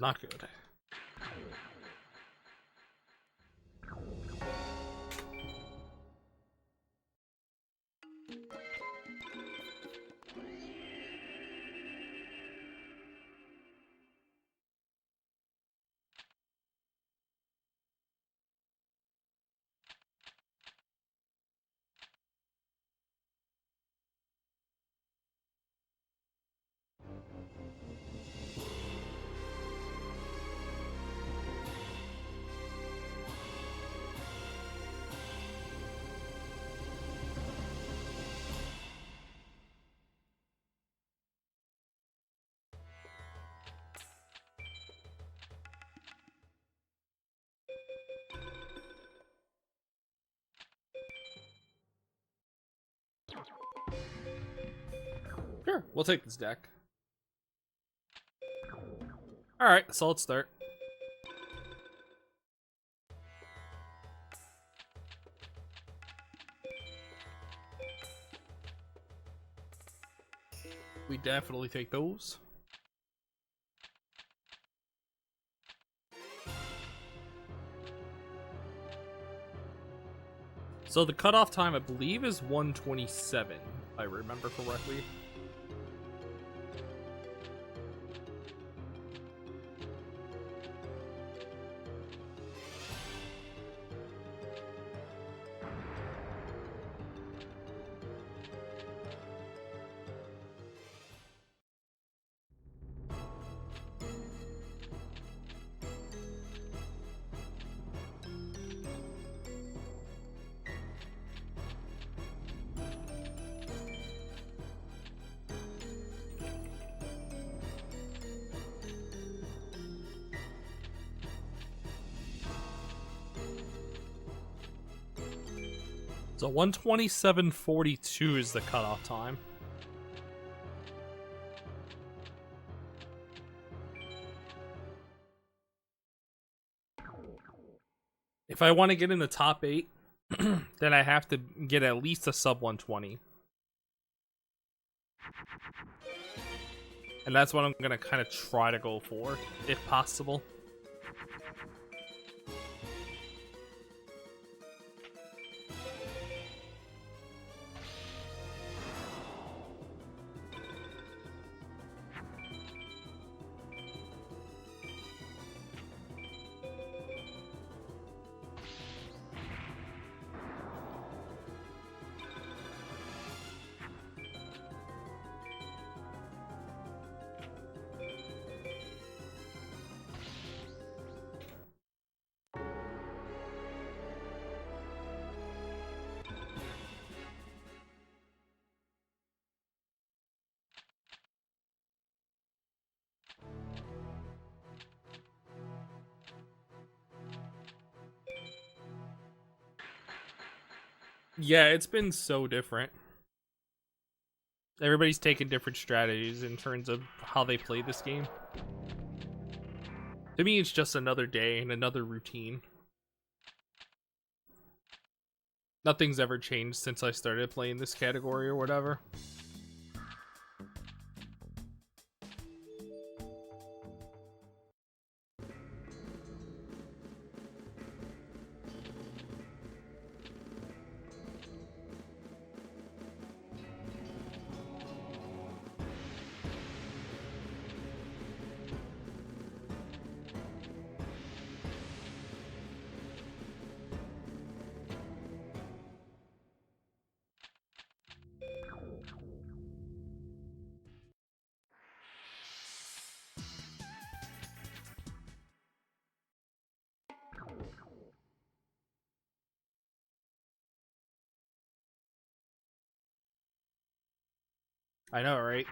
Not good. Sure, we'll take this deck. Alright, so let's start. We definitely take those. So the cutoff time, I believe, is 127, if I remember correctly. So 127.42 is the cutoff time. If I want to get in the top 8, then I have to get at least a sub 120. And that's what I'm going to kind of try to go for, if possible. Yeah, it's been so different. Everybody's taken different strategies in terms of how they play this game. To me, it's just another day and another routine. Nothing's ever changed since I started playing this category or whatever. I know, right?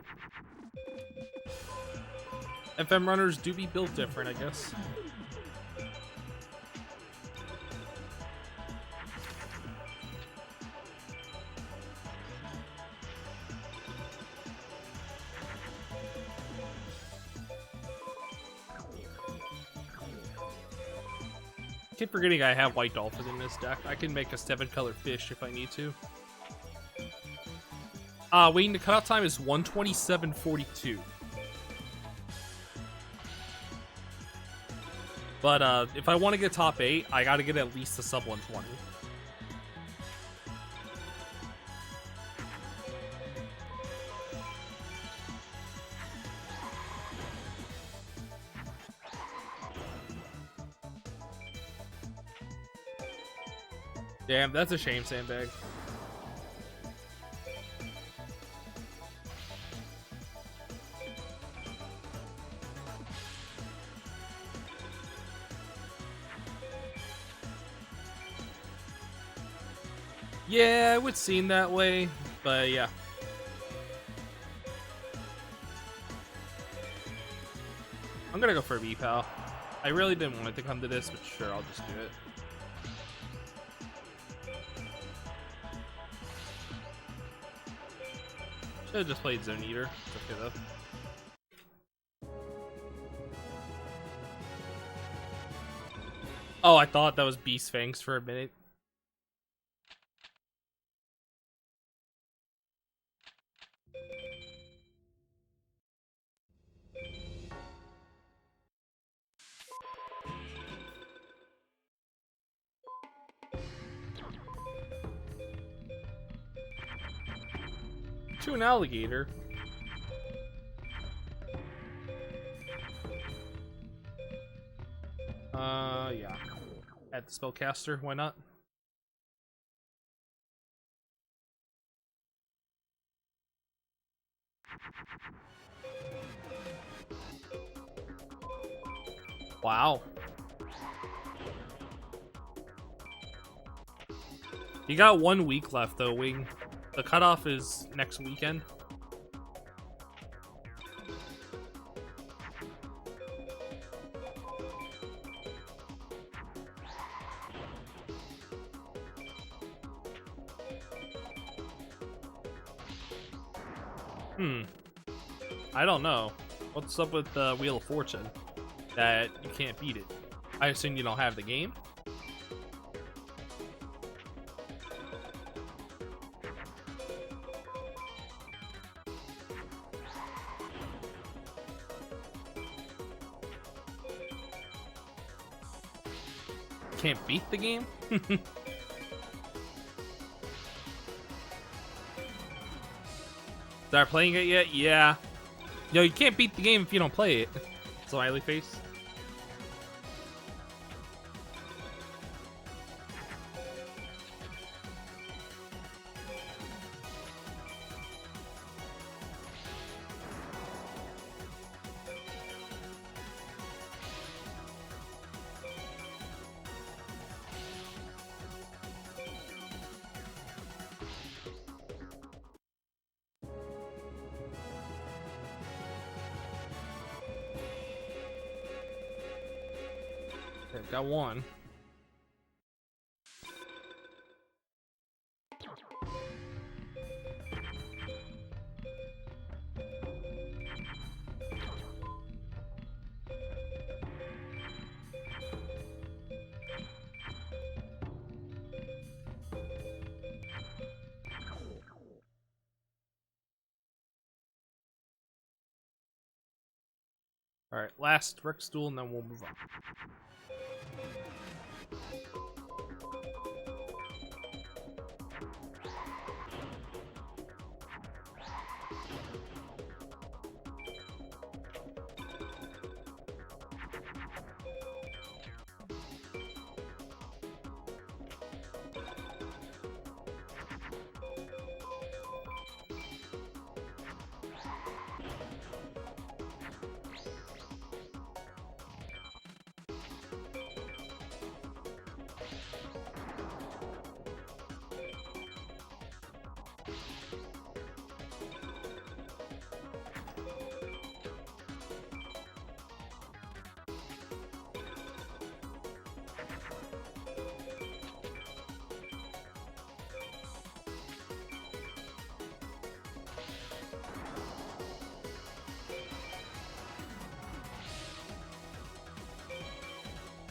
FM runners do be built different, I guess. Keep forgetting I have white dolphin in this deck. I can make a 7-color fish if I need to. Waiting to cutoff time is 127.42. But if I want to get top 8, I got to get at least a sub 120. Damn, that's a shame, Sandbag. Yeah, it would seem that way, but yeah. I'm gonna go for a B-Pal. I really didn't want it to come to this, but sure, I'll just do it. Should've just played Zone Eater. It's okay though. Oh, I thought that was Beast Fangs for a minute. To an alligator. Yeah. Add the spellcaster, why not? Wow. You got 1 week left though, Wing. The cutoff is next weekend. I don't know. What's up with the Wheel of Fortune? That you can't beat it. I assume you don't have the game? Can't beat the game? Start playing it yet? Yeah. Yo, you can't beat the game if you don't play it. Smiley face. Okay, got one. All right, last Rick Stool, and then we'll move on.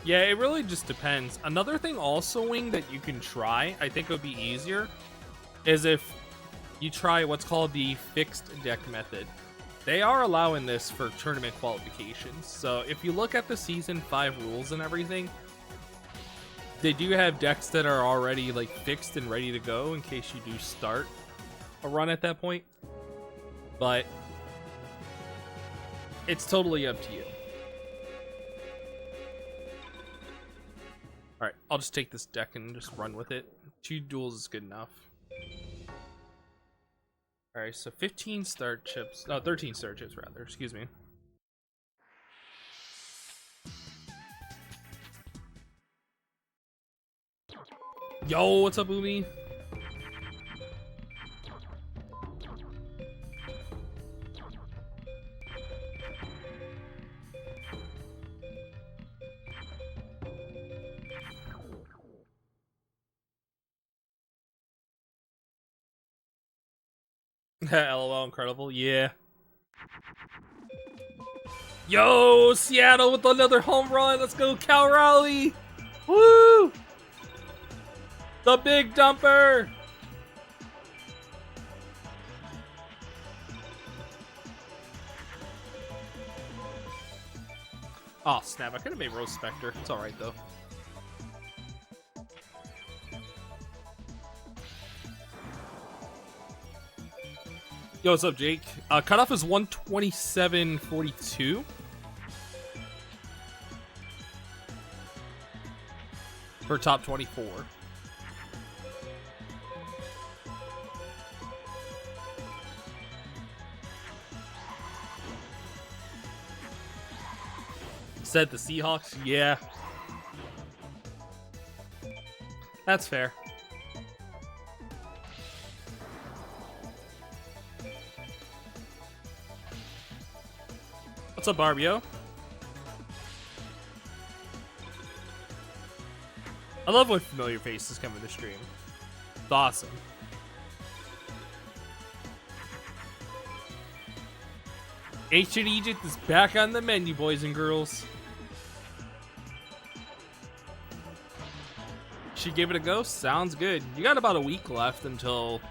Yeah, it really just depends. Another thing also, Wing, that you can try, I think it would be easier, is if you try what's called the fixed deck method. They are allowing this for tournament qualifications. So if you look at the Season 5 rules and everything, they do have decks that are already like fixed and ready to go in case you do start a run at that point. But it's totally up to you. Alright, I'll just take this deck and just run with it. 2 duels is good enough. Alright, so 15 star chips. No, 13 star chips rather, excuse me. Yo, what's up, Umi? LOL, incredible. Yeah. Yo, Seattle with another home run. Let's go, Cal Raleigh. Woo! The big dumper. Oh, snap. I could have made Rose Spectre. It's alright, though. Yo, what's up, Jake? Cutoff is 127.42 for top 24. Said the Seahawks? Yeah. That's fair. What's up, Barbio? I love when familiar faces come in the stream. It's awesome. Ancient Egypt is back on the menu, boys and girls. Should give it a go? Sounds good. You got about a week left until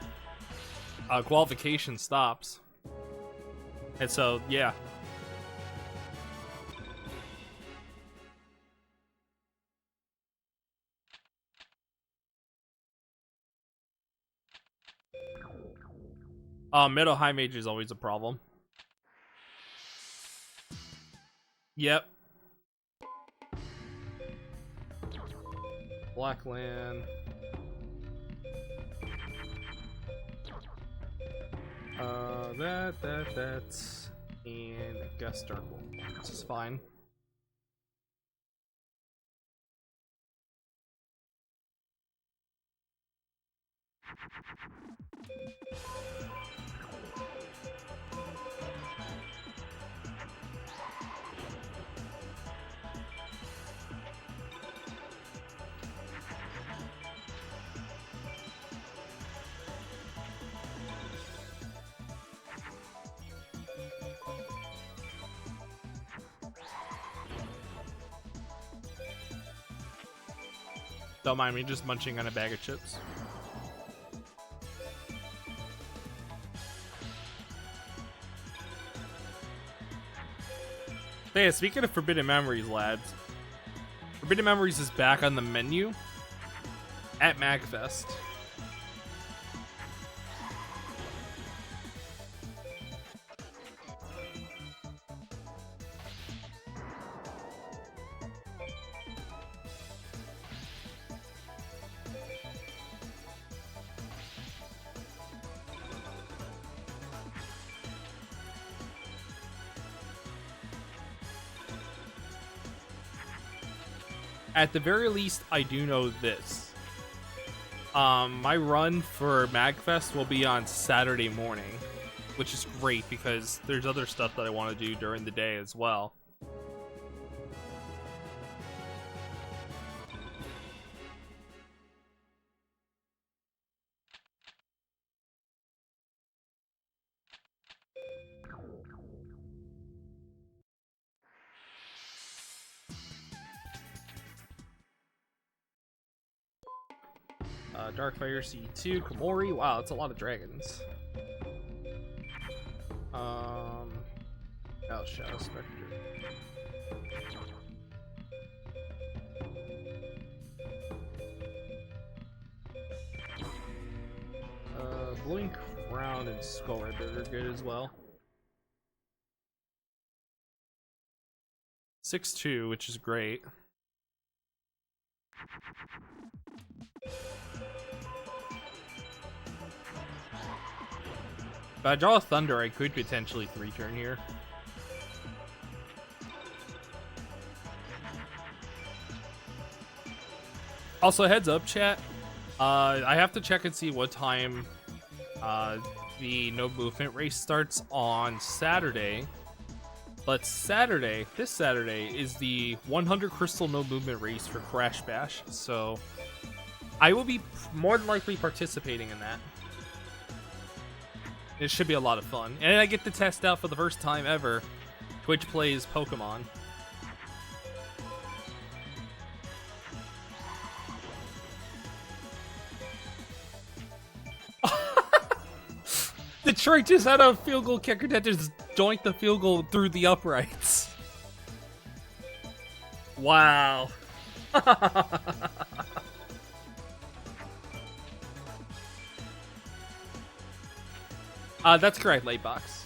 qualification stops. And so, yeah. Middle high major is always a problem. Yep. Blackland. That's and I guess Dark Wolf. This is fine. Don't mind me just munching on a bag of chips. Hey, speaking of Forbidden Memories, lads, Forbidden Memories is back on the menu at MagFest. At the very least, I do know this. My run for MagFest will be on Saturday morning, which is great because there's other stuff that I want to do during the day as well. Darkfire C2, Komori. Wow, that's a lot of dragons. Oh, Shadow Spectre. Blink Crown and Skull Ribbon are good as well. 6-2, which is great. If I draw a Thunder, I could potentially 3-turn here. Also, heads up, chat. I have to check and see what time the no movement race starts on Saturday. But this Saturday, is the 100 crystal no movement race for Crash Bash. So I will be more than likely participating in that. It should be a lot of fun. And I get to test out for the first time ever Twitch plays Pokemon. Detroit just had a field goal kicker that just joinked the field goal through the uprights. Wow. That's correct, late box.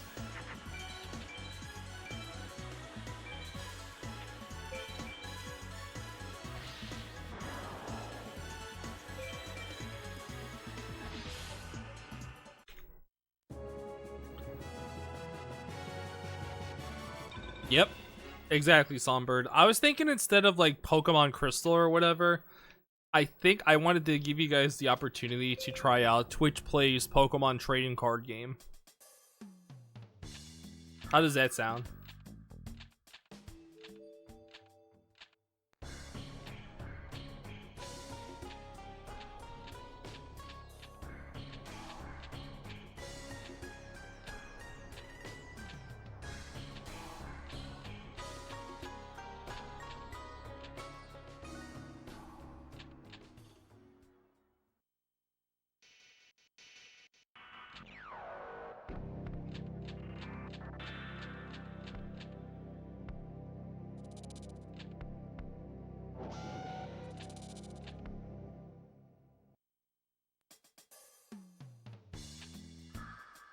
Yep, exactly, Songbird. I was thinking instead of like Pokemon Crystal or whatever, I think I wanted to give you guys the opportunity to try out Twitch Plays Pokemon Trading Card Game. How does that sound?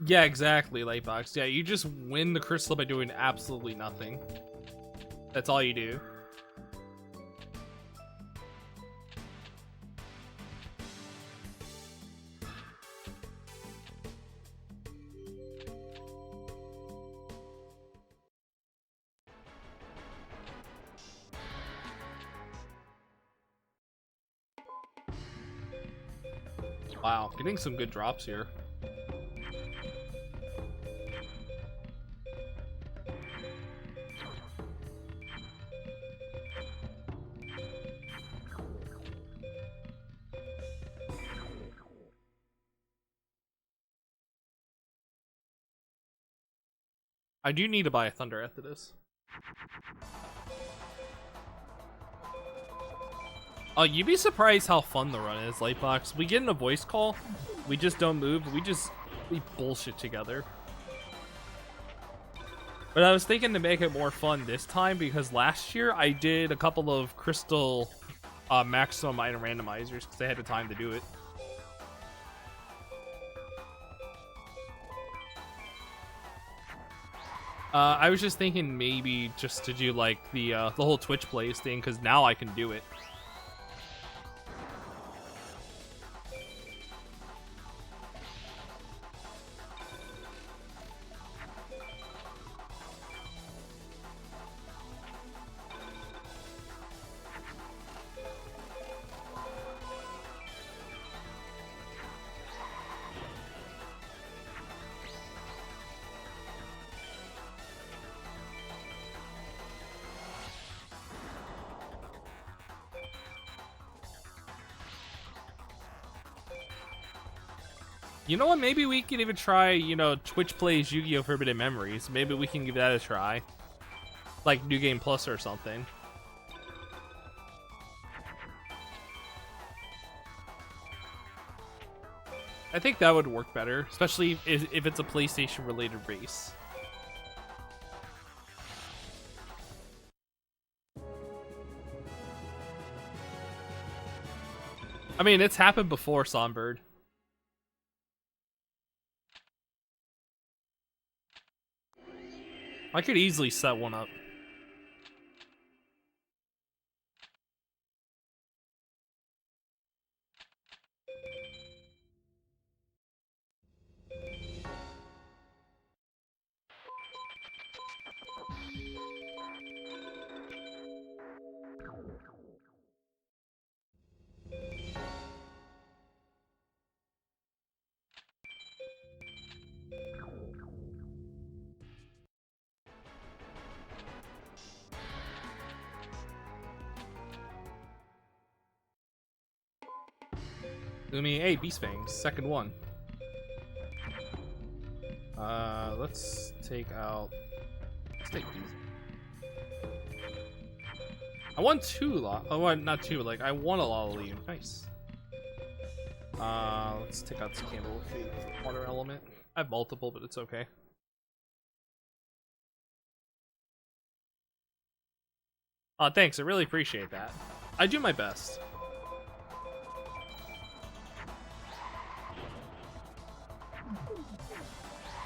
Yeah, exactly, Lightbox. Yeah, you just win the crystal by doing absolutely nothing. That's all you do. Wow, getting some good drops here. I do need to buy a Thunder after this. Oh, you'd be surprised how fun the run is, Lightbox. We get in a voice call, we just don't move, we bullshit together. But I was thinking to make it more fun this time because last year I did a couple of crystal maximum item randomizers because I had the time to do it. I was just thinking maybe just to do like the whole Twitch plays thing because now I can do it. You know what? Maybe we could even try, you know, Twitch plays Yu-Gi-Oh! Forbidden Memories. Maybe we can give that a try. Like New Game Plus or something. I think that would work better, especially if it's a PlayStation-related race. I mean, it's happened before, Songbird. I could easily set one up. Lumi, hey, Beast Fangs, second one. Let's take out. Let's take these. I won 2 oh, not 2. Like I won a lot of lead. Nice. Let's take out this candle with the water element. I have multiple, but it's okay. Thanks. I really appreciate that. I do my best.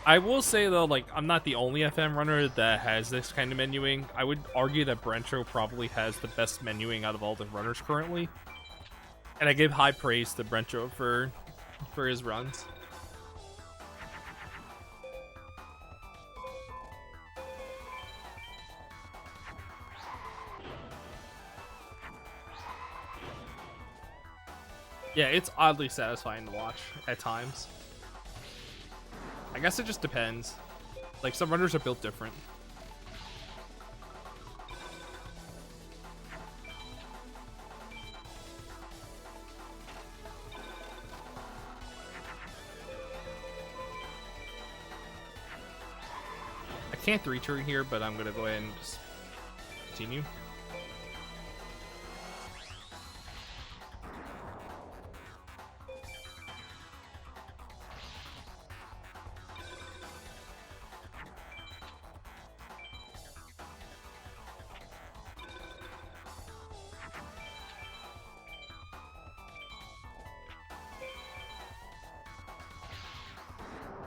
I will say though, like, I'm not the only FM runner that has this kind of menuing. I would argue that Brentro probably has the best menuing out of all the runners currently. And I give high praise to Brentro for his runs. Yeah, it's oddly satisfying to watch at times. I guess it just depends. Like, some runners are built different. I can't 3-turn here, but I'm gonna go ahead and just continue.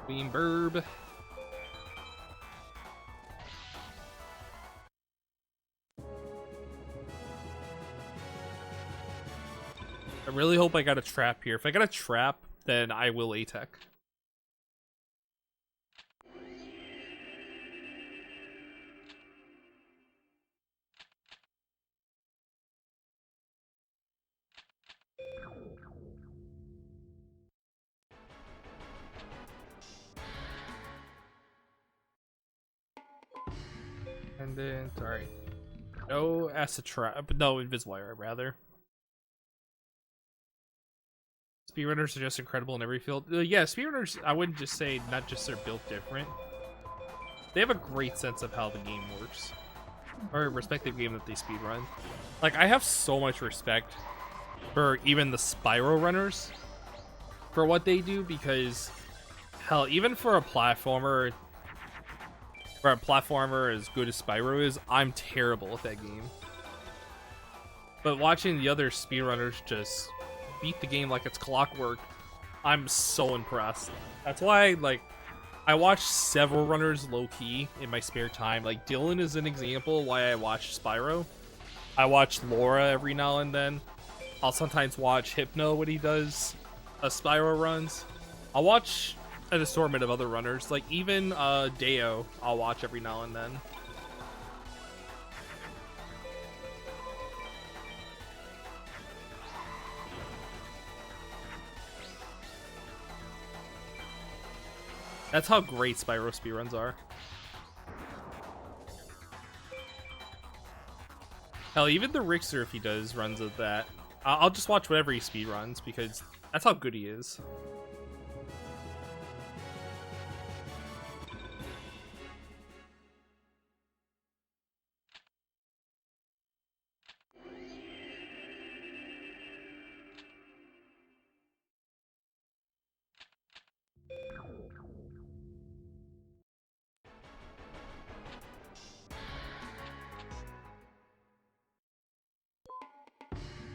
Beam burb. I really hope I got a trap here. If I got a trap, then I will ATEC. And then, alright. No acid trap, no Inviswire, rather. Speedrunners are just incredible in every field. Yeah, speedrunners, I wouldn't just say not just they're built different. They have a great sense of how the game works. Or respective game that they speedrun. Like, I have so much respect for even the Spyro runners for what they do, because hell, even for a platformer as good as Spyro is, I'm terrible at that game. But watching the other speedrunners just beat the game like it's clockwork, I'm so impressed. That's why, like, I watch several runners low-key in my spare time. Like, Dylan is an example why I watch Spyro. I watch Laura every now and then. I'll sometimes watch Hypno when he does Spyro runs. I'll watch an assortment of other runners. Like, even Deo, I'll watch every now and then. That's how great Spyro speedruns are. Hell, even the Rixer, if he does runs of that, I'll just watch whatever he speedruns, because that's how good he is.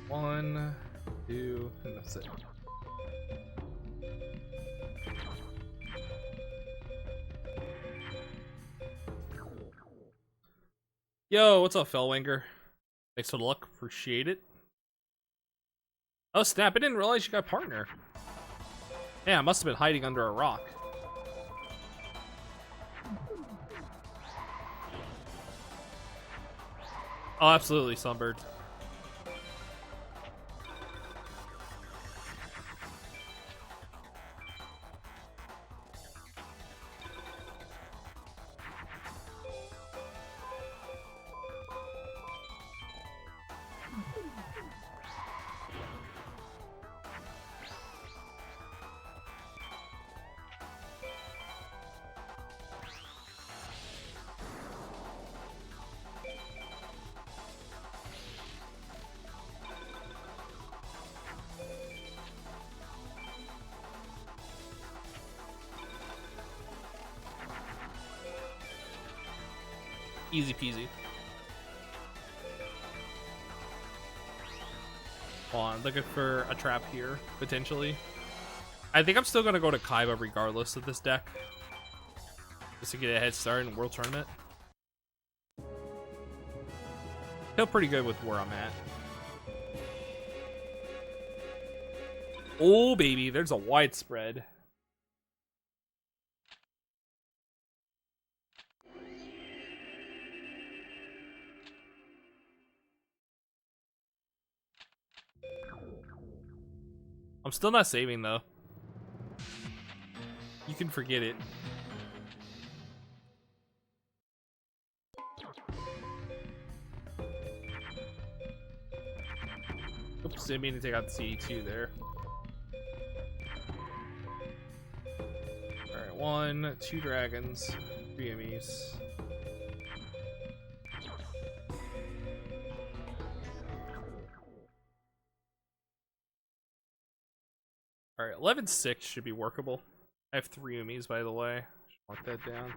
One, 2, and that's it. Yo, what's up, Fellwanger? Thanks for the luck, appreciate it. Oh snap, I didn't realize you got a partner. Yeah, I must have been hiding under a rock. Oh, absolutely, Sunbird. Easy peasy. Hold on, looking for a trap here, potentially. I think I'm still gonna go to Kaiba regardless of this deck. Just to get a head start in World Tournament. Feel pretty good with where I'm at. Oh baby, there's a widespread. I'm still not saving though. You can forget it. Oops, didn't mean to take out the CE2 there. Alright, 1, 2 dragons, 3 enemies. Alright, 11-6 should be workable. I have 3 Umis, by the way. Should mark that down.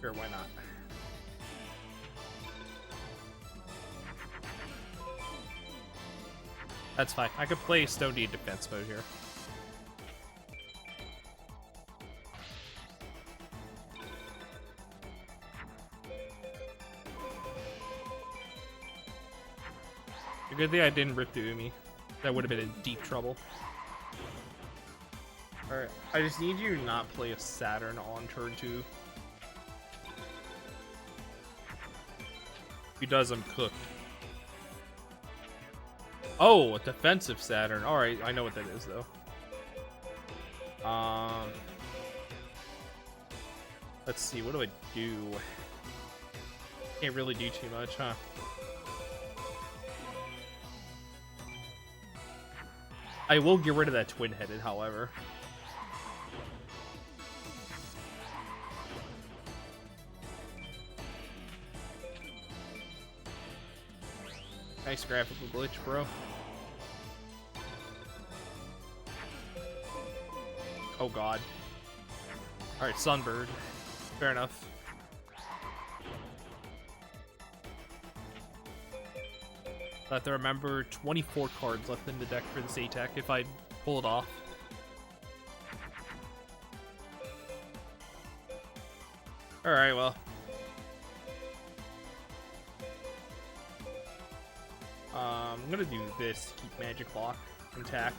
Sure, why not? That's fine. I could play Stone Deed defense mode here. A good thing I didn't rip the Umi. That would have been in deep trouble. Alright, I just need you to not play a Saturn on turn 2. If he does, I'm cooked. Oh, a defensive Saturn. Alright, I know what that is, though. Let's see, what do I do? Can't really do too much, huh? I will get rid of that twin-headed, however. Nice graphical glitch, bro. Oh god. Alright, Sunbird. Fair enough. I have to remember 24 cards left in the deck for this attack if I pull it off. Alright, well. I'm gonna do this to keep Magic Lock intact.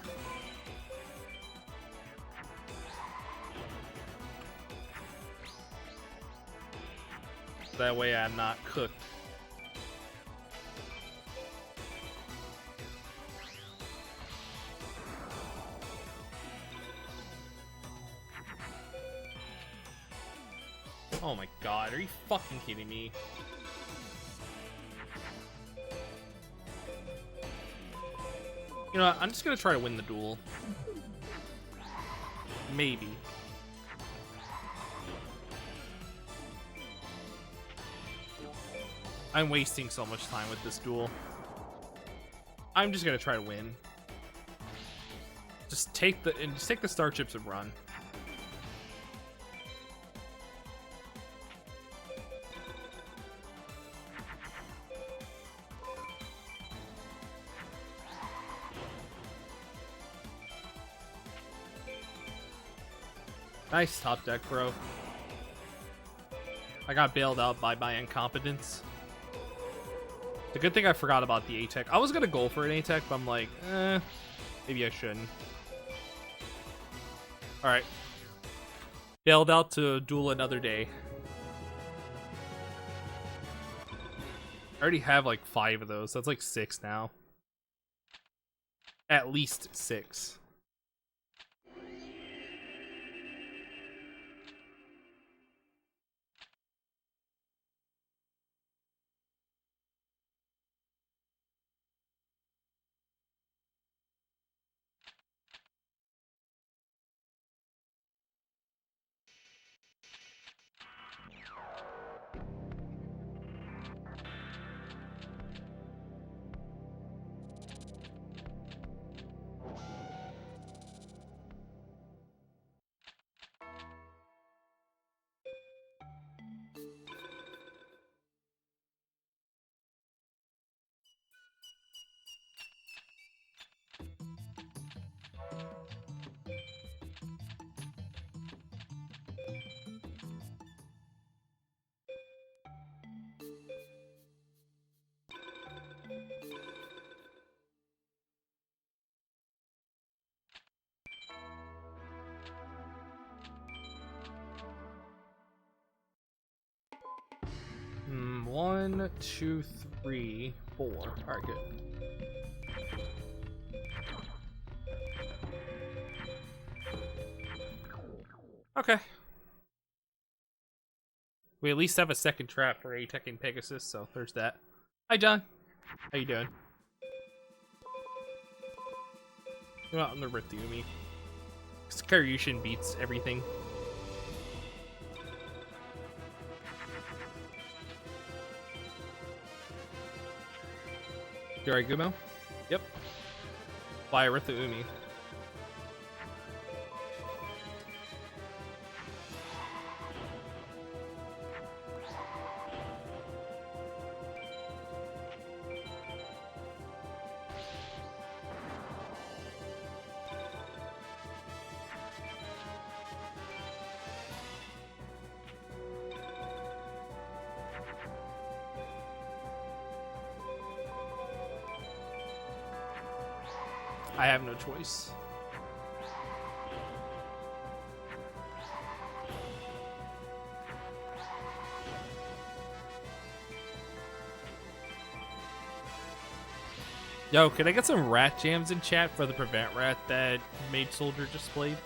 That way I'm not cooked. Oh my god, are you fucking kidding me? You know what, I'm just gonna try to win the duel. Maybe. I'm wasting so much time with this duel. I'm just gonna try to win. Just take the star chips and run. Nice top deck, bro. I got bailed out by my incompetence. The good thing I forgot about the A-Tech. I was gonna go for an A-Tech, but I'm like, maybe I shouldn't. Alright. Bailed out to duel another day. I already have like 5 of those. That's like 6 now. At least 6. One, two, three, 4. Alright, good. Okay. We at least have a second trap for A-Tech and Pegasus, so there's that. Hi, John. How you doing? You know what, I'm gonna rip the Umi. Karyushin beats everything. You alright, Gumo? Yep. Why I ripped the Umi. I have no choice. Yo, can I get some rat jams in chat for the prevent rat that Mage Soldier just played?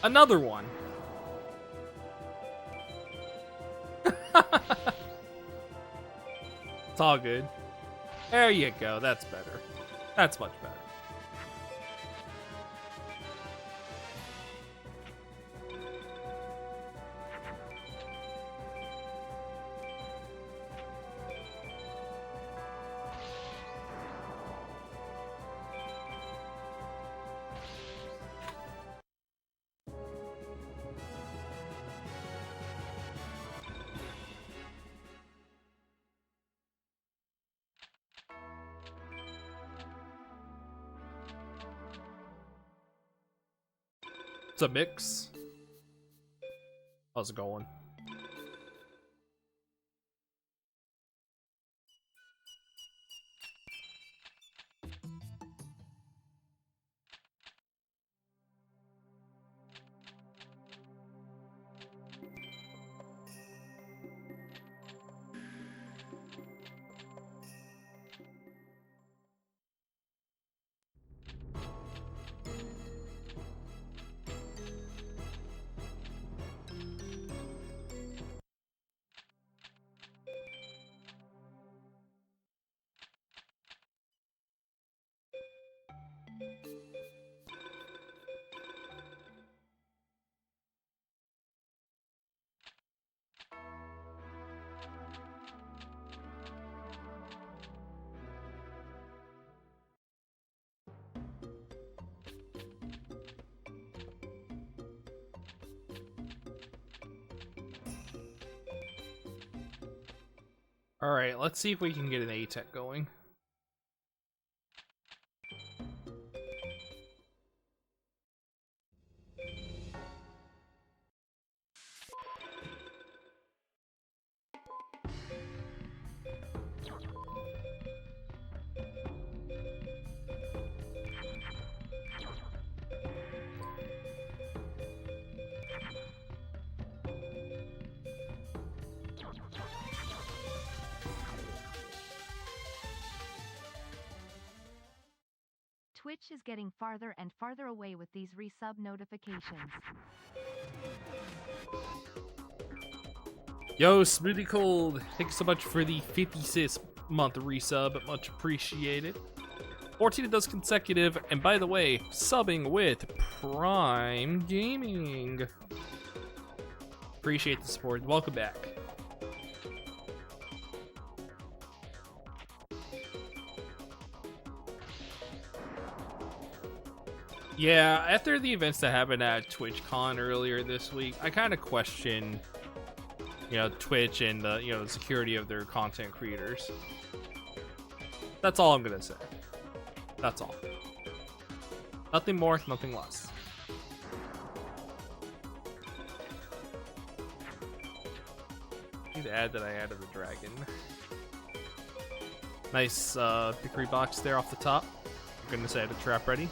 Another one. It's all good. There you go. That's better. That's much better. It's a mix. How's it going? Alright, let's see if we can get an A-Tech going. Twitch is getting farther and farther away with these resub notifications. Yo, Smoothie Cold, thanks so much for the 56th month resub, much appreciated. 14 of those consecutive, and by the way, subbing with Prime Gaming. Appreciate the support, welcome back. Yeah, after the events that happened at TwitchCon earlier this week, I kind of question, Twitch and the security of their content creators. That's all I'm gonna say. That's all. Nothing more, nothing less. I need to add that I added the dragon. Nice victory box there off the top. For goodness, I had a trap ready.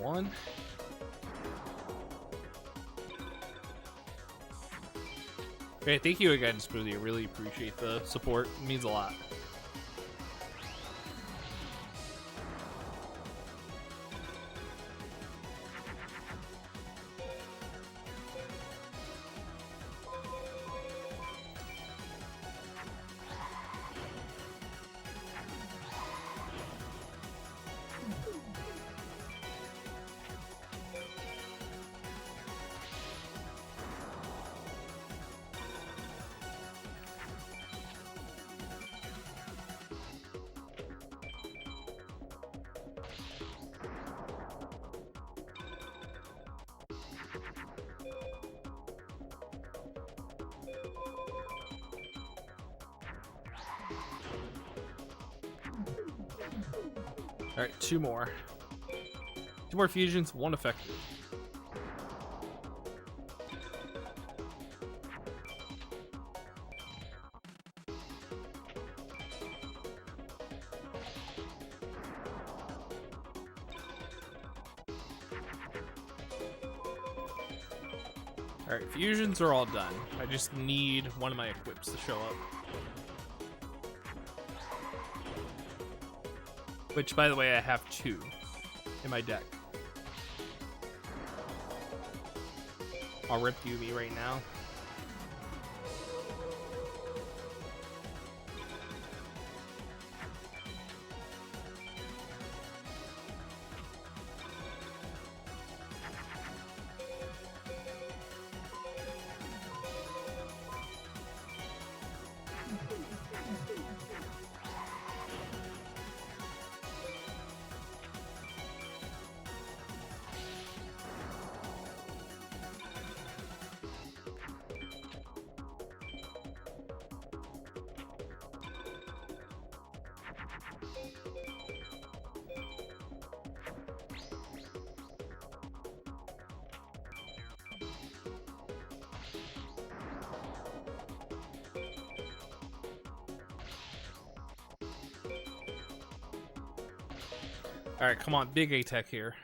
One. Great, thank you again, Smoothie. I really appreciate the support. It means a lot. Alright, two more. Two more fusions, one effective. Alright, fusions are all done. I just need one of my equips to show up. Which, by the way, I have two in my deck. I'll rip Yumi right now. All right, come on, big A-Tech here.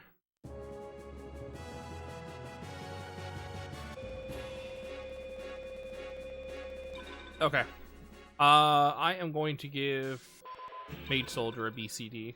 Okay. I am going to give Mage Soldier a BCD.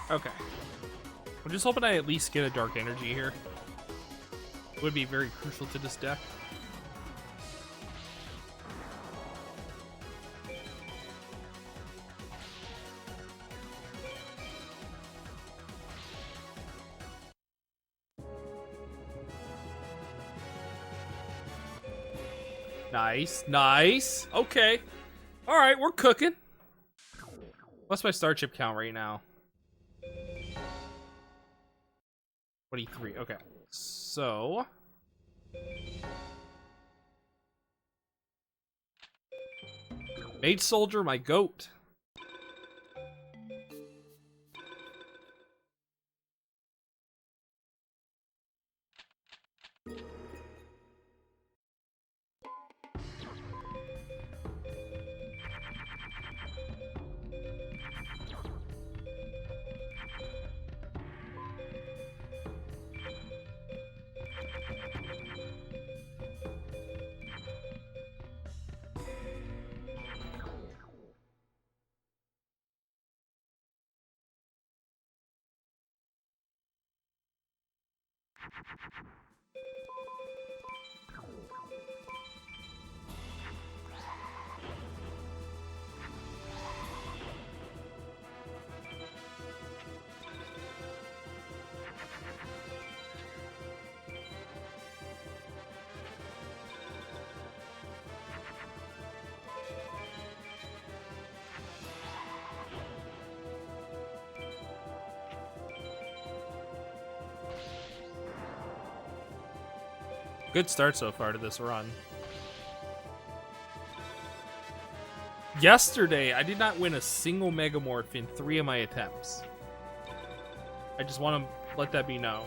Okay. I'm just hoping I at least get a Dark Energy here. It would be very crucial to this deck. Nice, nice. Okay. All right, we're cooking. What's my star chip count right now? 23. Okay. So Mage Soldier, my goat. Good start so far to this run. Yesterday, I did not win a single Megamorph in 3 of my attempts. I just want to let that be known.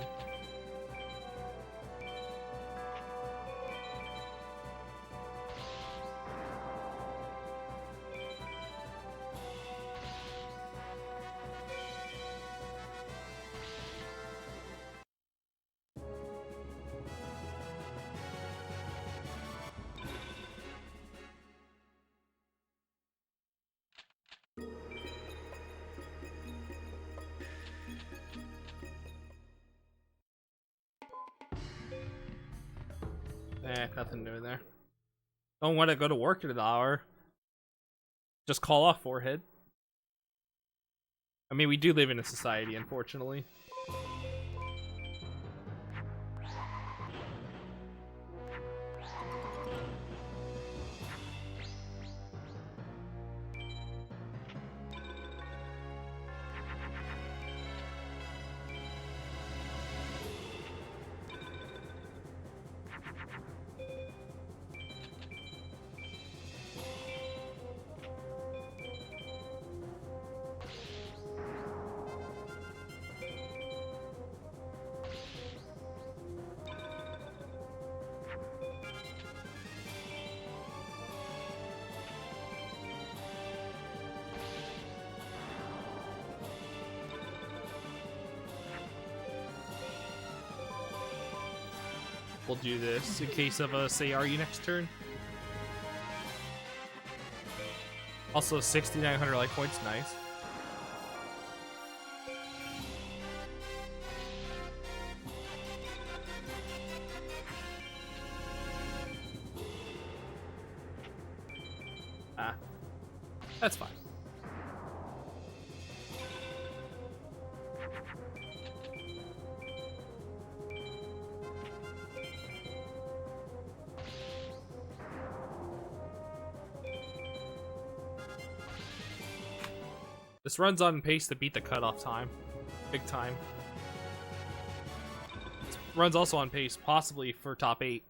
Nothing new there. Don't want to go to work in an hour. Just call off, forehead. I mean, we do live in a society, unfortunately. we'll do this in case of a Sayari next turn. Also, 6,900 life points, nice. Ah, that's fine. This run's on pace to beat the cutoff time. Big time. This run's also on pace, possibly for top 8.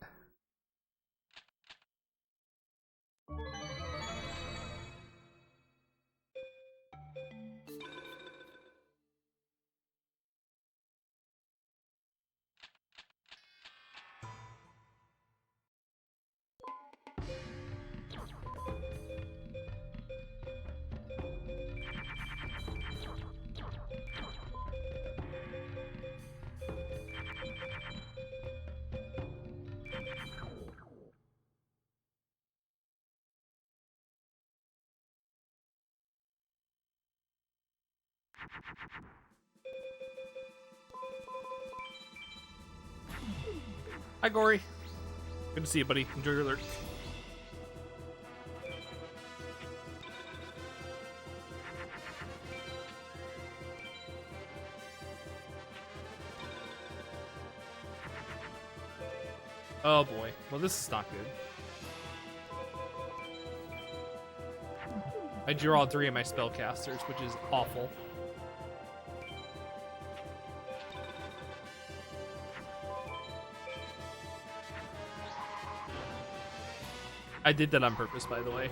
Hi, Gory. Good to see you, buddy. Enjoy your alert. Oh boy. Well, this is not good. I drew all 3 of my spellcasters, which is awful. I did that on purpose, by the way.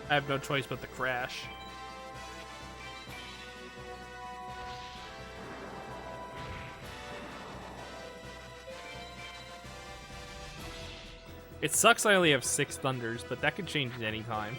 I have no choice but to crash. It sucks I only have 6 thunders, but that could change at any time.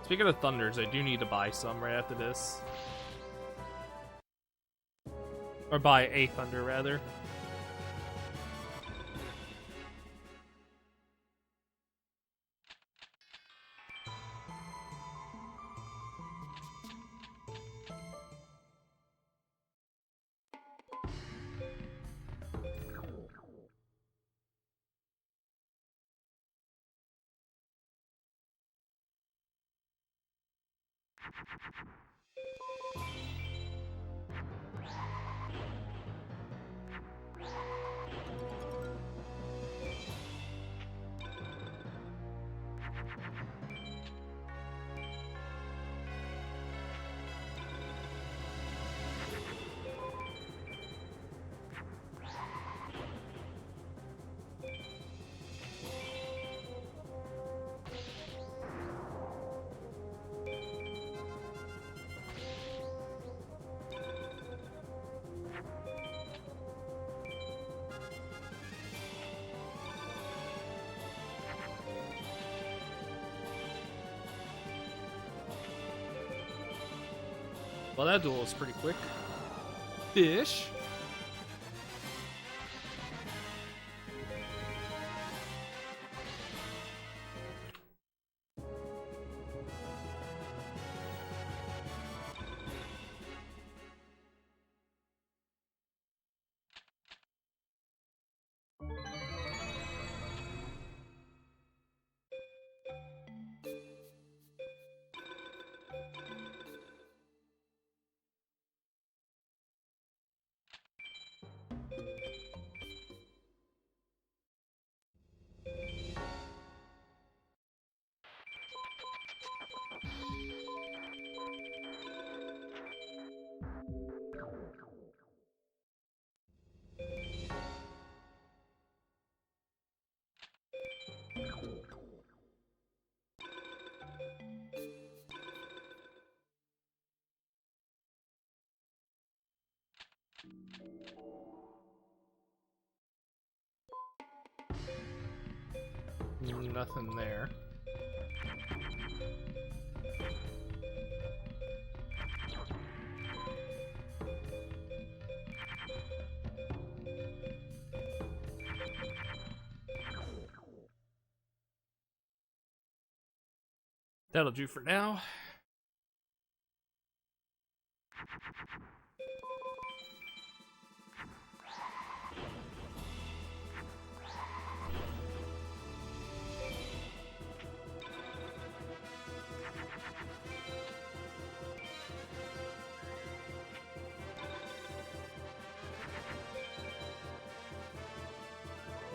Speaking of thunders, I do need to buy some right after this. Or buy a thunder, rather. Well, that duel was pretty quick. Fish. Nothing there. That'll do for now.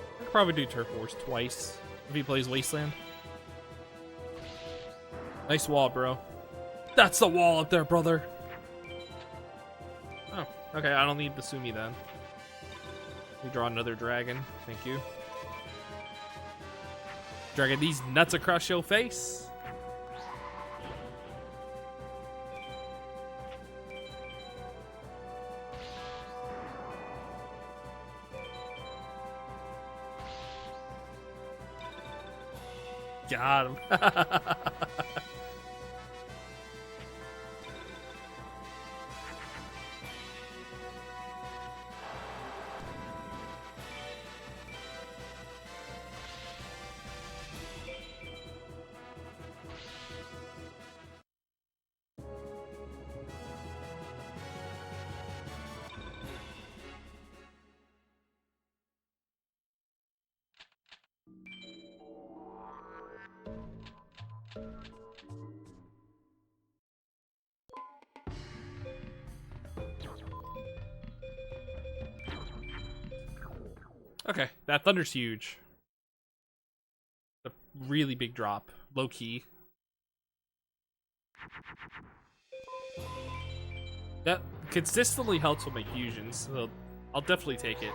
I could probably do Turf Wars twice if he plays Wasteland. Nice wall, bro. That's the wall up there, brother. Oh, okay. I don't need the Sumi then. We draw another dragon. Thank you. Dragging these nuts across your face. Got him. Okay, that Thunder's huge. A really big drop. Low key. That consistently helps with my fusions, so I'll definitely take it.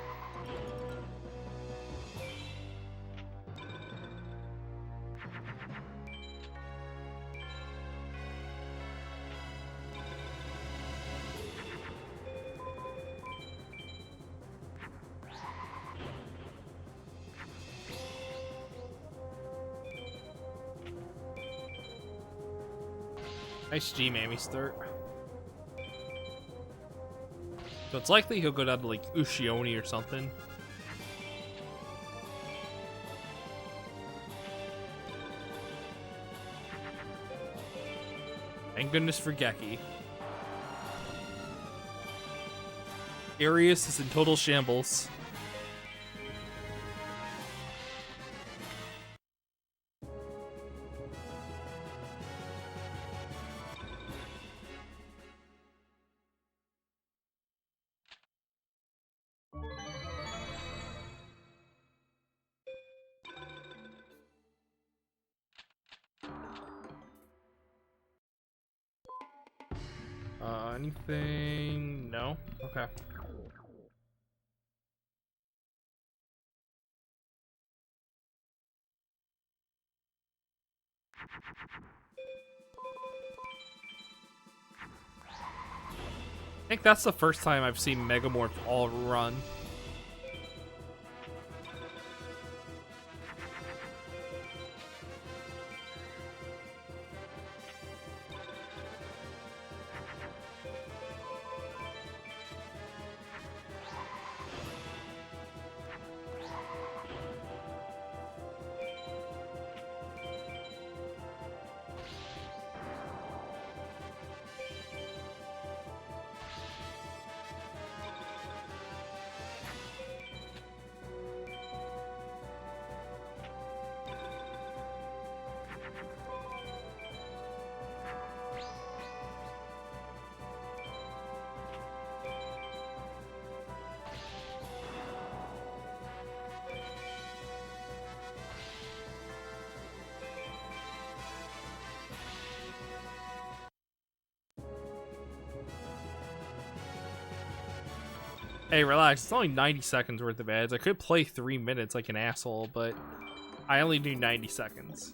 Nice G-Mammy start. So it's likely he'll go down to like Ushioni or something. Thank goodness for Geki. Arius is in total shambles. Anything? No? Okay. I think that's the first time I've seen Megamorph all run. Hey, relax. It's only 90 seconds worth of ads. I could play 3 minutes like an asshole, but I only do 90 seconds.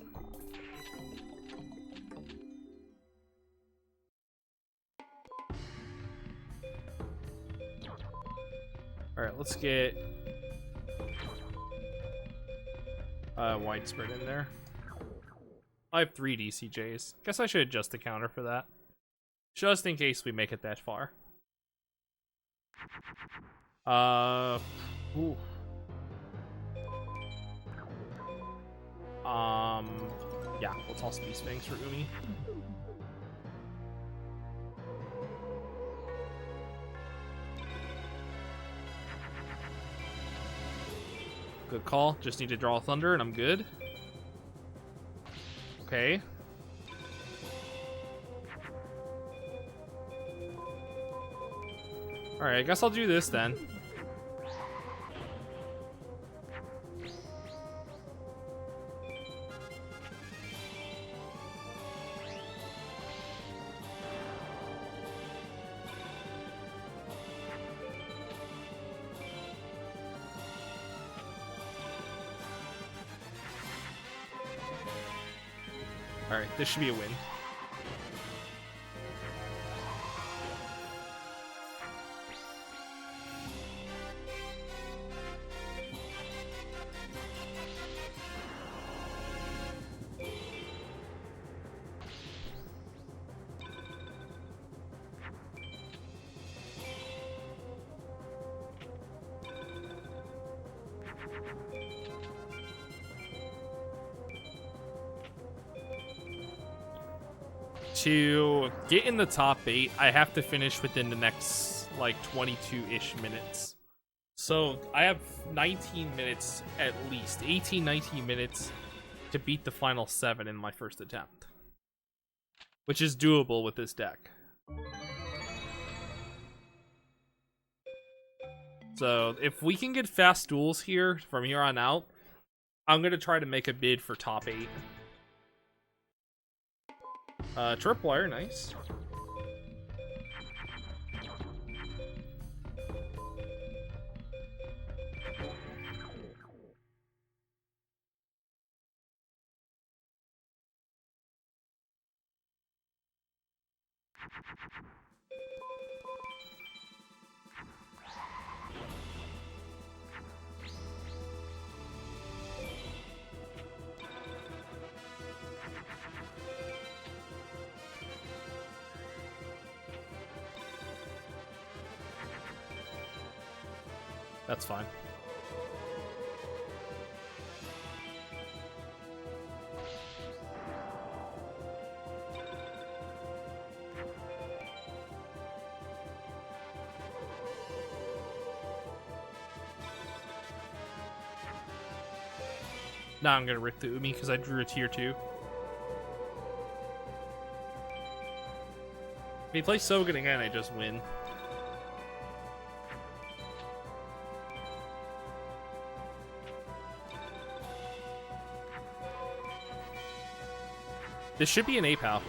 Alright, let's get... widespread in there. I have 3 DCJs. Guess I should adjust the counter for that. Just in case we make it that far. Ooh. Yeah, we'll toss Beast Fangs for Umi. Good call. Just need to draw Thunder and I'm good. Okay. Alright, I guess I'll do this then. Alright, this should be a win. To get in the top 8, I have to finish within the next, like, 22-ish minutes. So, I have 19 minutes at least, 18, 19 minutes to beat the final 7 in my first attempt. Which is doable with this deck. So, if we can get fast duels here from here on out, I'm going to try to make a bid for top 8. Tripwire, nice. That's fine. Now I'm gonna rip the Umi because I drew a tier 2. If he plays Sogan again, I just win. This should be an APAL.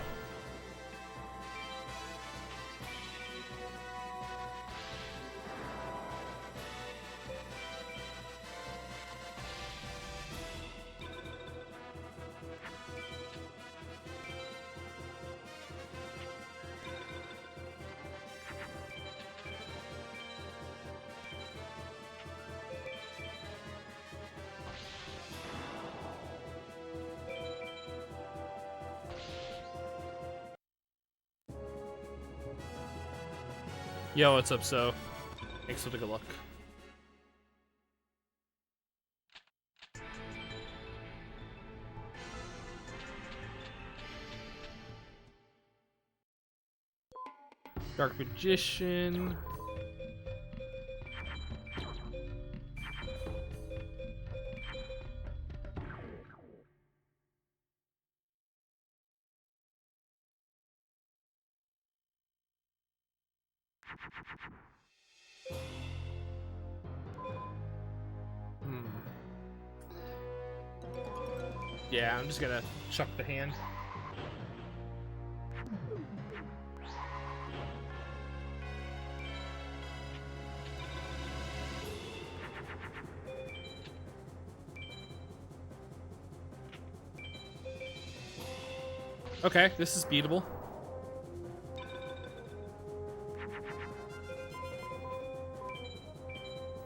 Yo, what's up, So? Thanks for the good luck. Dark Magician. Yeah, I'm just gonna chuck the hand. Okay, this is beatable.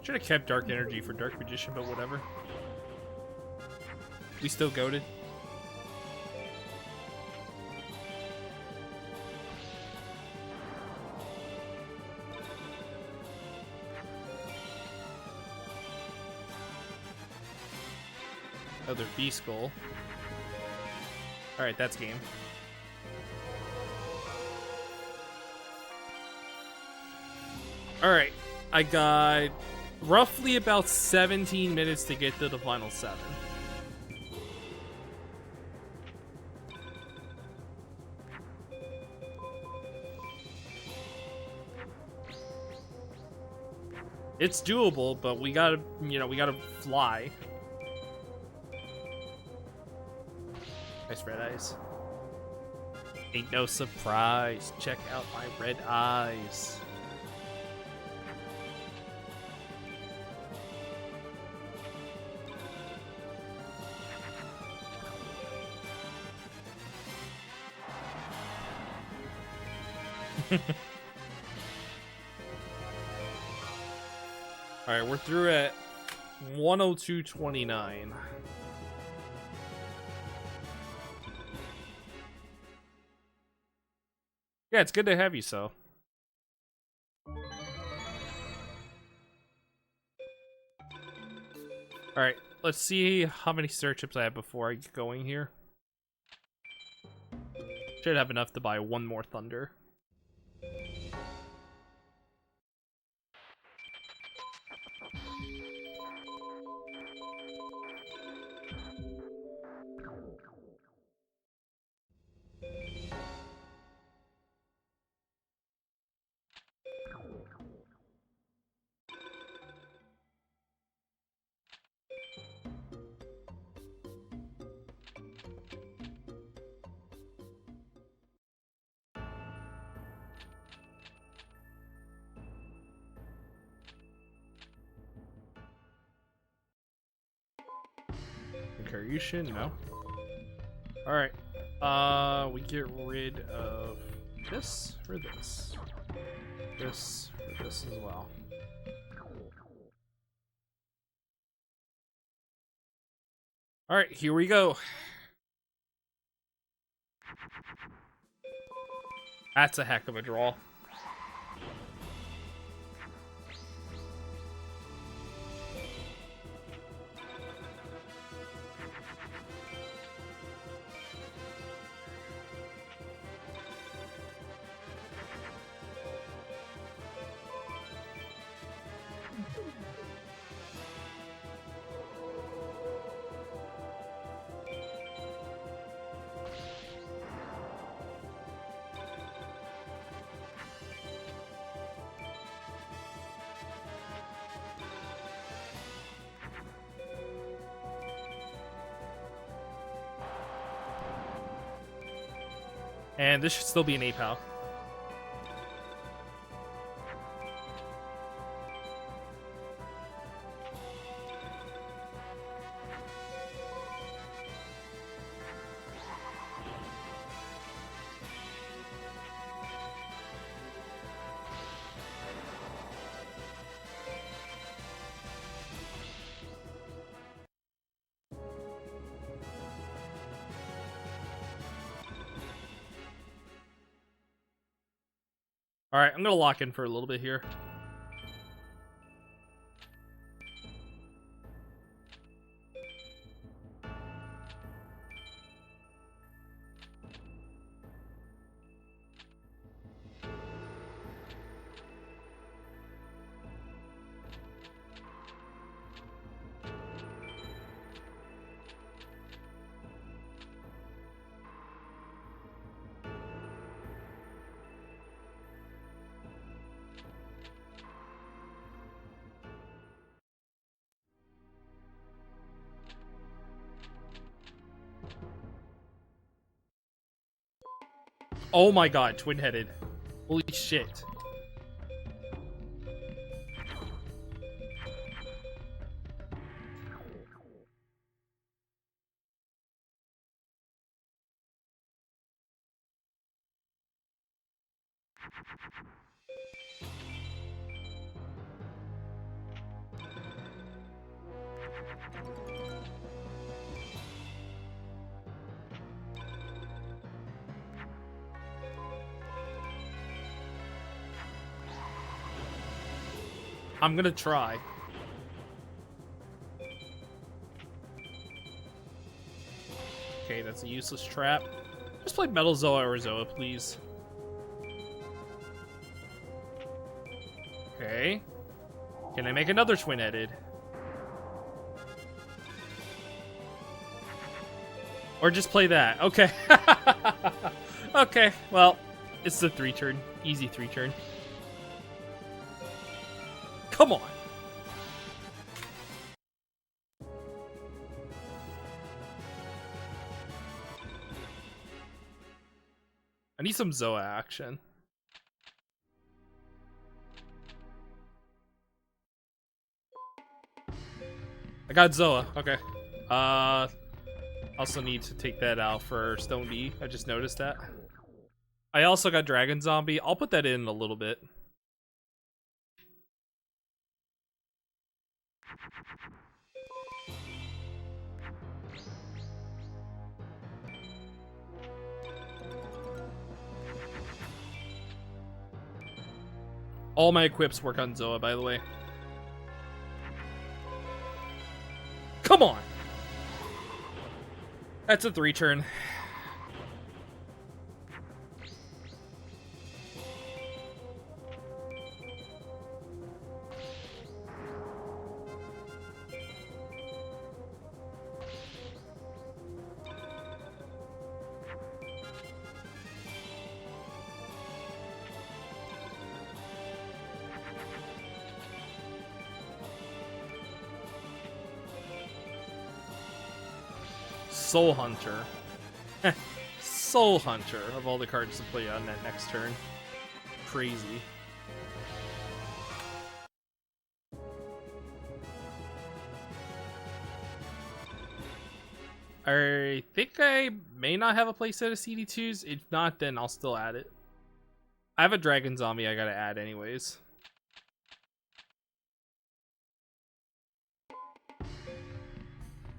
Should have kept Dark Energy for Dark Magician, but whatever. We still goated. Another B skull. Alright, that's game. Alright, I got roughly about 17 minutes to get to the final 7. It's doable, but we gotta, we gotta fly. Nice red eyes. Ain't no surprise. Check out my red eyes. Alright, we're through at 102.29. Yeah, it's good to have you, so. Alright, let's see how many star chips I have before I get going here. Should have enough to buy one more thunder. Incursion, no. Alright. We get rid of this for this. This for this as well. Alright, here we go. That's a heck of a draw. And this should still be an APAL. Alright, I'm gonna lock in for a little bit here. Oh my god, twin-headed. Holy shit. I'm gonna try. Okay, that's a useless trap. Just play Metal Zoa or Zoa, please. Okay. Can I make another twin-headed? Or just play that. Okay. Okay, well, it's the 3-turn. Easy 3-turn. Come on. I need some Zoa action. I got Zoa. Okay. Also need to take that out for Stone D. I just noticed that. I also got Dragon Zombie. I'll put that in a little bit. All my equips work on Zoa, by the way. Come on! That's a 3-turn. Soul Hunter. Soul Hunter of all the cards to play on that next turn. Crazy. I think I may not have a playset of CD2s. If not, then I'll still add it. I have a Dragon Zombie I gotta add anyways.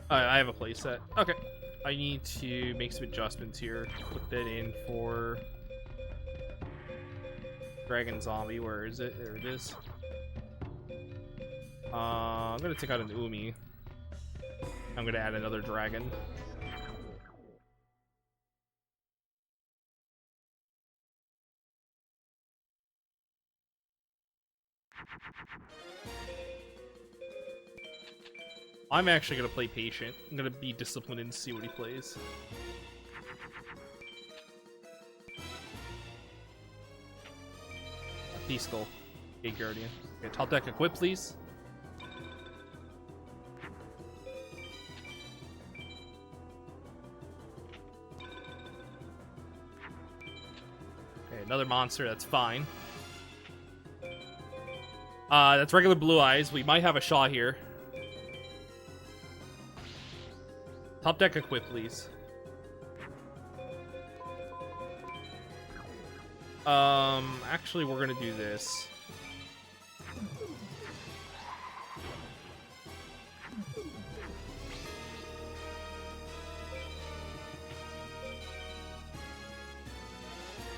I have a playset. Okay. I need to make some adjustments here. Put that in for Dragon Zombie. Where is it? There it is. I'm gonna take out an Umi. I'm gonna add another dragon. I'm actually gonna play patient. I'm gonna be disciplined and see what he plays. Beast Skull. Gate Guardian. Okay, top deck equip, please. Okay, another monster, that's fine. That's regular Blue Eyes. We might have a shot here. Top deck equip, please. Actually, we're gonna do this.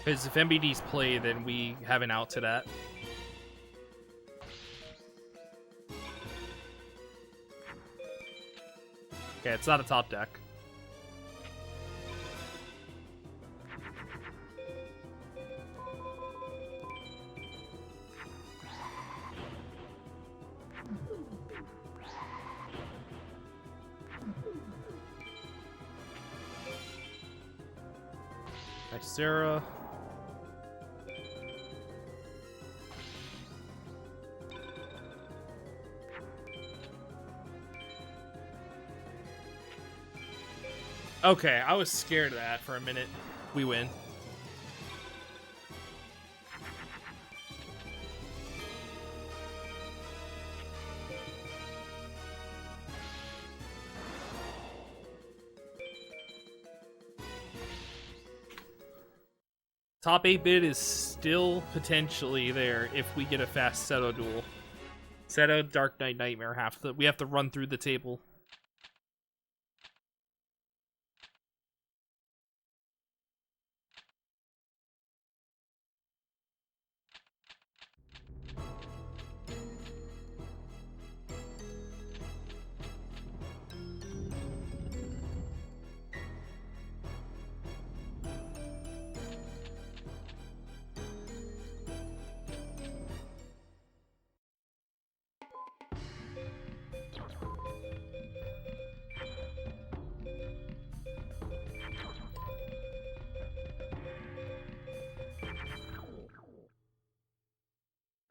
Because if MBDs play, then we have an out to that. Okay, it's not a top deck. Nice, Sarah. Okay, I was scared of that for a minute. We win. Top 8-bit is still potentially there if we get a fast Seto duel. Seto, Dark Knight, Nightmare we have to run through the table.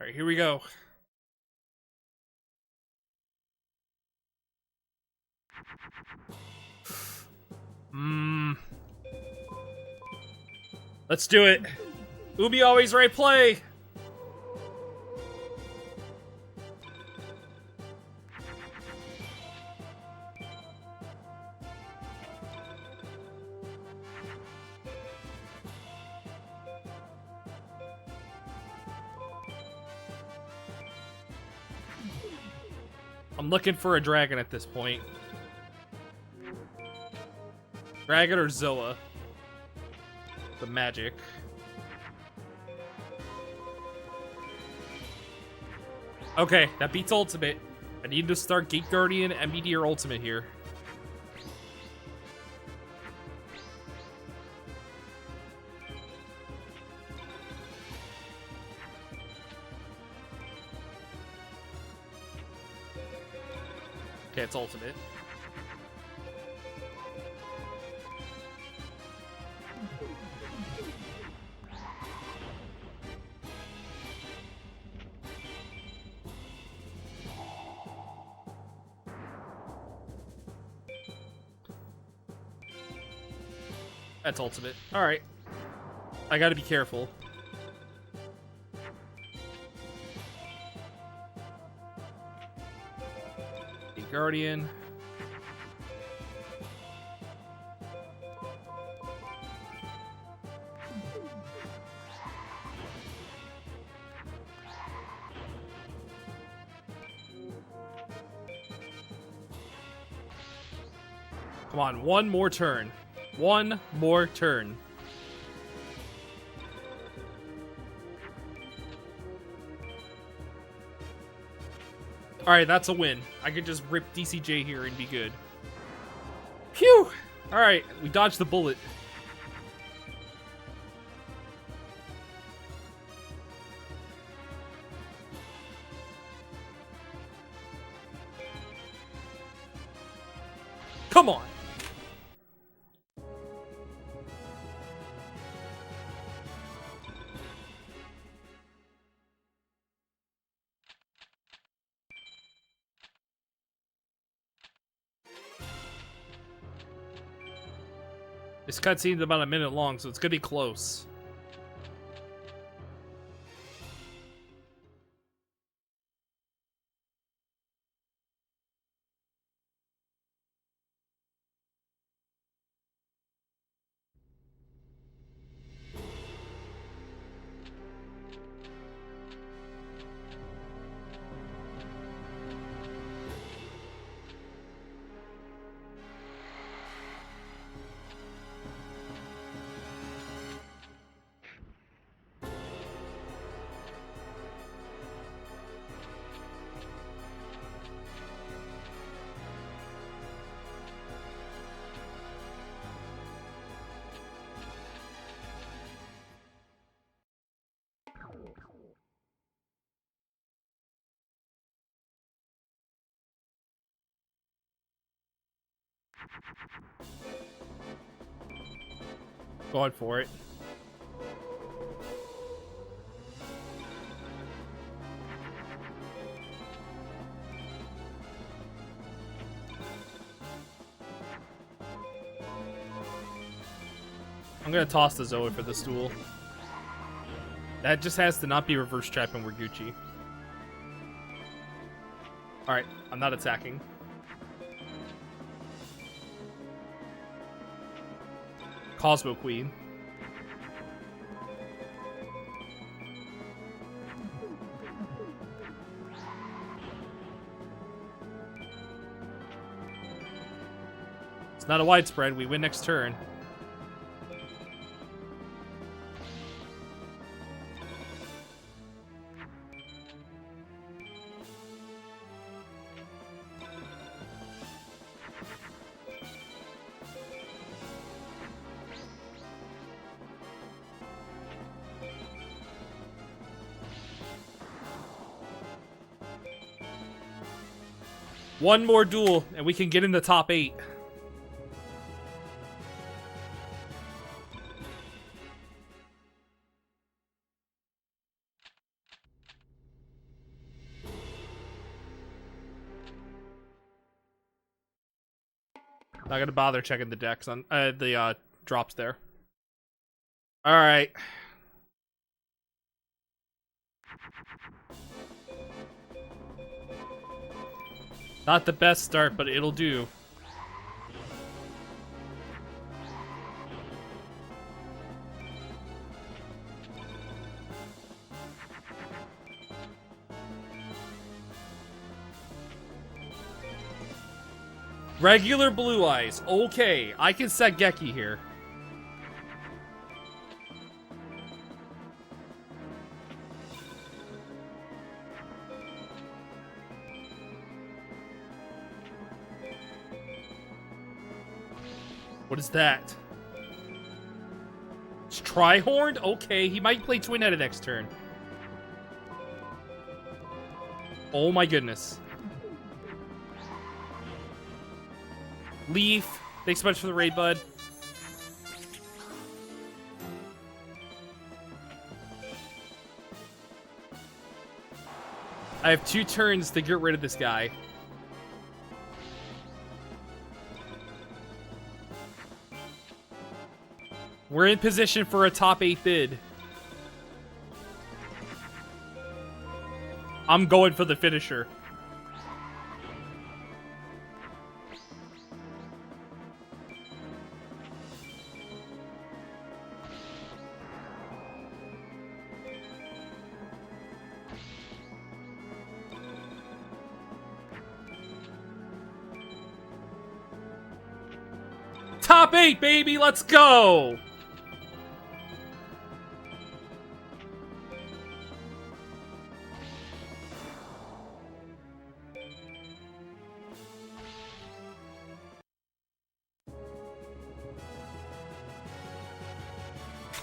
Alright, here we go. Let's do it. Ubi always right play. I'm looking for a dragon at this point. Dragon or Zoa. The magic. Okay, that beats ultimate. I need to start Gate Guardian and Meteor Ultimate here. Okay, it's ultimate. That's ultimate. Alright. I gotta be careful. Guardian. Come on, one more turn. One more turn. Alright, that's a win. I could just rip DCJ here and be good. Phew! Alright, we dodged the bullet. Come on! This cutscene's about a minute long, so it's gonna be close. Going for it. I'm gonna toss the Zoe for this duel. That just has to not be reverse trap and we're Gucci. Alright, I'm not attacking. Cosmo Queen. It's not a widespread, we win next turn. One more duel, and we can get in the top 8. Not gonna bother checking the decks on the drops there. All right. Not the best start, but it'll do. Regular blue eyes. Okay, I can set Geki here. What is that? It's Trihorned? Okay, he might play Twin-Headed next turn. Oh my goodness. Leaf. Thanks so much for the raid, bud. I have 2 turns to get rid of this guy. We're in position for a top 8 bid. I'm going for the finisher. Top 8, baby, let's go!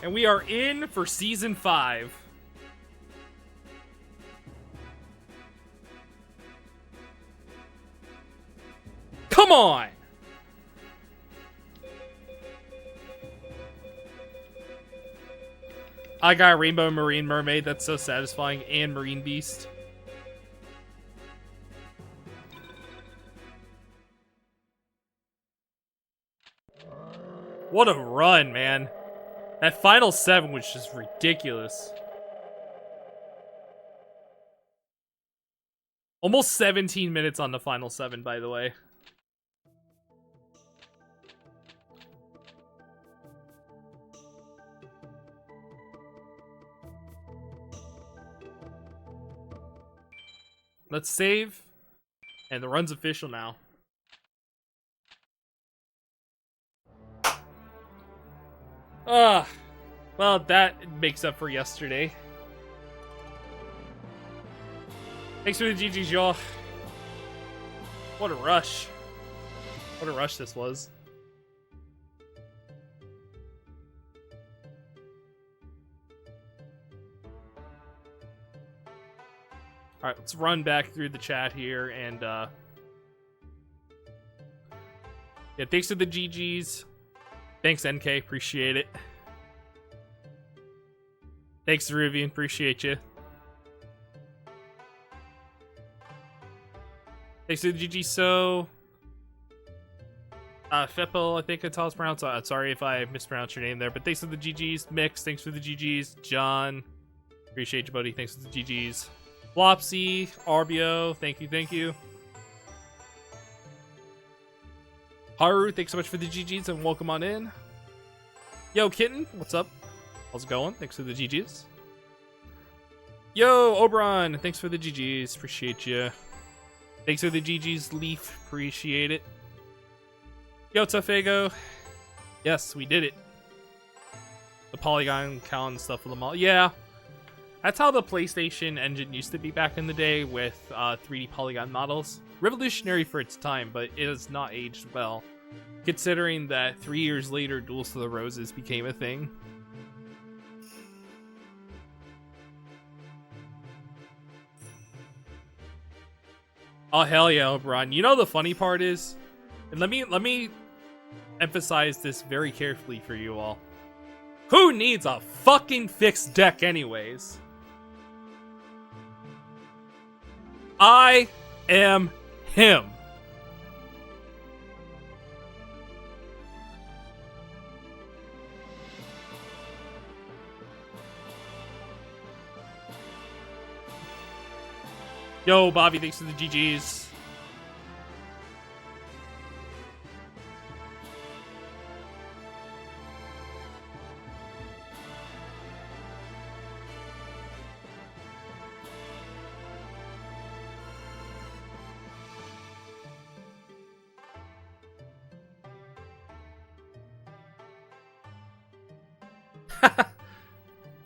And we are in for Season 5. Come on! I got Rainbow Marine Mermaid, that's so satisfying, and Marine Beast. What a run, man. That final 7 was just ridiculous. Almost 17 minutes on the final 7, by the way. Let's save. And the run's official now. Well, that makes up for yesterday. Thanks for the GG's, y'all. What a rush. What a rush this was. Alright, let's run back through the chat here and, yeah, thanks to the GG's. Thanks, NK. Appreciate it. Thanks, Rivian. Appreciate you. Thanks to the GG. So, Feppel, I think it's how it's pronounced. Sorry if I mispronounced your name there, but thanks to the GG's. Mix, thanks for the GG's. John, appreciate you, buddy. Thanks for the GG's. Flopsy, Arbio, thank you, thank you. Haru, thanks so much for the GG's and welcome on in. Yo, Kitten, what's up? How's it going? Thanks for the GG's. Yo, Oberon, thanks for the GG's. Appreciate you. Thanks for the GG's, Leaf. Appreciate it. Yo, Tufago. Yes, we did it. The polygon count and stuff with them all. Yeah. That's how the PlayStation engine used to be back in the day with 3D polygon models. Revolutionary for its time, but it has not aged well. Considering that 3 years later, Duels of the Roses became a thing. Oh, hell yeah, Oberon. You know the funny part is, and let me emphasize this very carefully for you all. Who needs a fucking fixed deck anyways? I am him. Yo, Bobby, thanks for the GGs.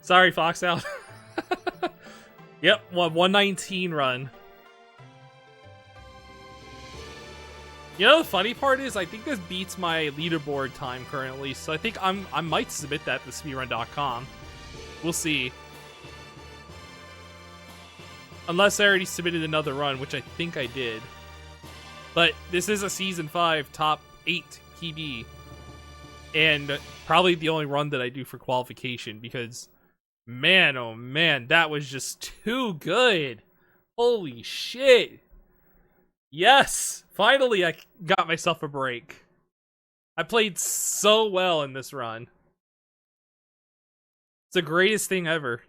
Sorry, Fox out. Yep, 119 run. You know, the funny part is, I think this beats my leaderboard time currently, so I think I might submit that to speedrun.com. We'll see. Unless I already submitted another run, which I think I did. But this is a Season 5 top 8 PB. And probably the only run that I do for qualification, because man, oh man, that was just too good. Holy shit. Yes, finally I got myself a break. I played so well in this run. It's the greatest thing ever.